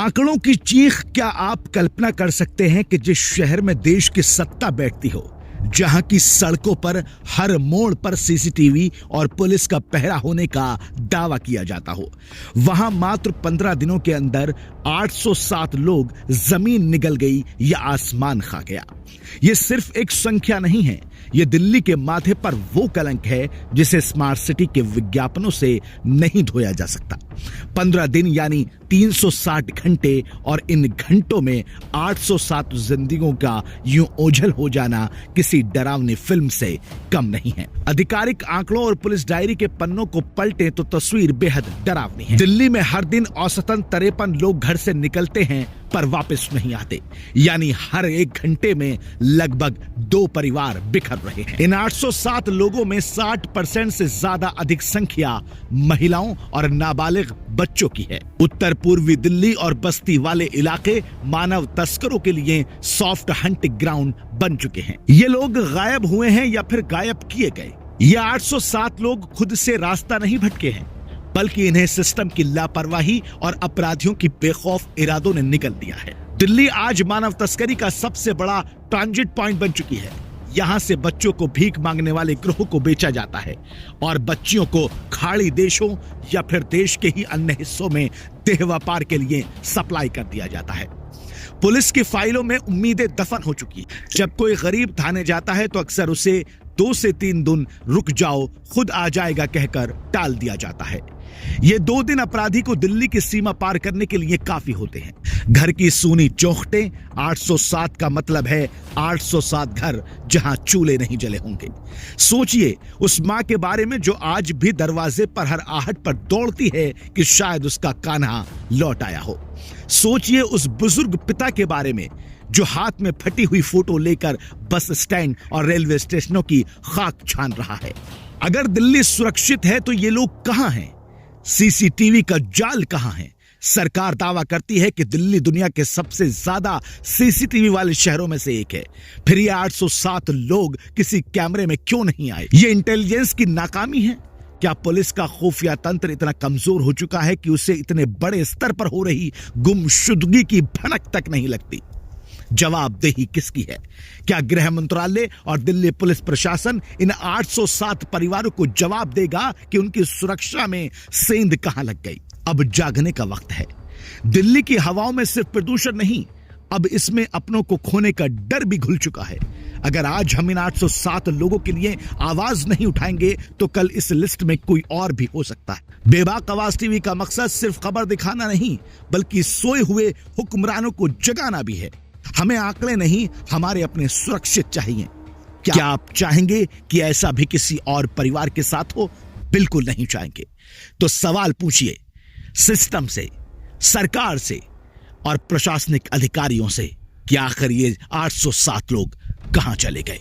आंकड़ों की चीख। क्या आप कल्पना कर सकते हैं कि जिस शहर में देश की सत्ता बैठती हो, जहां की सड़कों पर हर मोड़ पर सीसीटीवी और पुलिस का पहरा होने का दावा किया जाता हो, वहां मात्र 15 दिनों के अंदर 807 लोग जमीन निगल गई या आसमान खा गया। यह सिर्फ एक संख्या नहीं है, यह दिल्ली के माथे पर वो कलंक है जिसे स्मार्ट सिटी के विज्ञापनों से नहीं धोया जा सकता। 15 दिन यानी 360 घंटे, और इन घंटों में 807 जिंदगियों का यूं ओझल हो जाना किसी डरावनी फिल्म से कम नहीं है। आधिकारिक आंकड़ों और पुलिस डायरी के पन्नों को पलटे तो तस्वीर बेहद डरावनी है। दिल्ली में हर दिन औसतन 53 लोग घर से निकलते हैं पर वापस नहीं आते, यानी हर एक घंटे में लगभग 2 परिवार बिखर रहे हैं। इन 807 लोगों में 60% से ज्यादा अधिक संख्या महिलाओं और नाबालिग बच्चों की है। उत्तर पूर्वी दिल्ली और बस्ती वाले इलाके मानव तस्करों के लिए सॉफ्ट हंटिंग ग्राउंड बन चुके हैं। ये लोग गायब हुए हैं या फिर गायब किए गए। ये 807 लोग खुद से रास्ता नहीं भटके हैं, बल्कि इन्हें सिस्टम की लापरवाही और अपराधियों की बेखौफ इरादों ने निगल दिया है। दिल्ली आज मानव तस्करी का सबसे बड़ा ट्रांजिट पॉइंट बन चुकी है। यहां से बच्चों को भीख मांगने वाले गिरोह को बेचा जाता है और बच्चियों को खाड़ी देशों या फिर देश के ही अन्य हिस्सों में देह व्यापार के लिए सप्लाई कर दिया जाता है। पुलिस की फाइलों में उम्मीदें दफन हो चुकी हैं। जब कोई गरीब थाने जाता है तो अक्सर उसे 2 से 3 दिन रुक जाओ, खुद आ जाएगा कहकर टाल दिया जाता है। ये 2 दिन अपराधी को दिल्ली की सीमा पार करने के लिए काफी होते हैं। घर की सूनी चौखटें, 807 का मतलब है 807 घर जहां चूल्हे नहीं जले होंगे। सोचिए उस मां के बारे में जो आज भी दरवाजे पर हर आहट पर दौड़ती है कि शायद उसका कान्हा लौट आया हो। सोचिए उस बुजुर्ग पिता के बारे में जो हाथ में फटी हुई फोटो लेकर बस स्टैंड और रेलवे स्टेशनों की खाक छान रहा है। अगर दिल्ली सुरक्षित है तो ये लोग कहां हैं? सीसीटीवी का जाल कहां है? सरकार दावा करती है कि दिल्ली दुनिया के सबसे ज्यादा सीसीटीवी वाले शहरों में से एक है। फिर ये 807 लोग किसी कैमरे में क्यों नहीं आए? ये इंटेलिजेंस की नाकामी है? क्या पुलिस का खुफिया तंत्र इतना कमजोर हो चुका है कि उसे इतने बड़े स्तर पर हो रही गुमशुदगी की भनक तक नहीं लगती? जवाबदेही किसकी है? क्या गृह मंत्रालय और दिल्ली पुलिस प्रशासन इन 807 परिवारों को जवाब देगा कि उनकी सुरक्षा में सेंध कहां लग गई? अब जागने का वक्त है। दिल्ली की हवाओं में सिर्फ प्रदूषण नहीं, अब इसमें अपनों को खोने का डर भी घुल चुका है। अगर आज हम इन 807 लोगों के लिए आवाज नहीं उठाएंगे तो कल इस लिस्ट में कोई और भी हो सकता है। बेबाक आवाज टीवी का मकसद सिर्फ खबर दिखाना नहीं, बल्कि सोए हुए हुक्मरानों को जगाना भी है। हमें आंकड़े नहीं, हमारे अपने सुरक्षित चाहिए। क्या आप चाहेंगे कि ऐसा भी किसी और परिवार के साथ हो? बिल्कुल नहीं चाहेंगे। तो सवाल पूछिए सिस्टम से, सरकार से और प्रशासनिक अधिकारियों से कि आखिर ये 807 लोग कहां चले गए।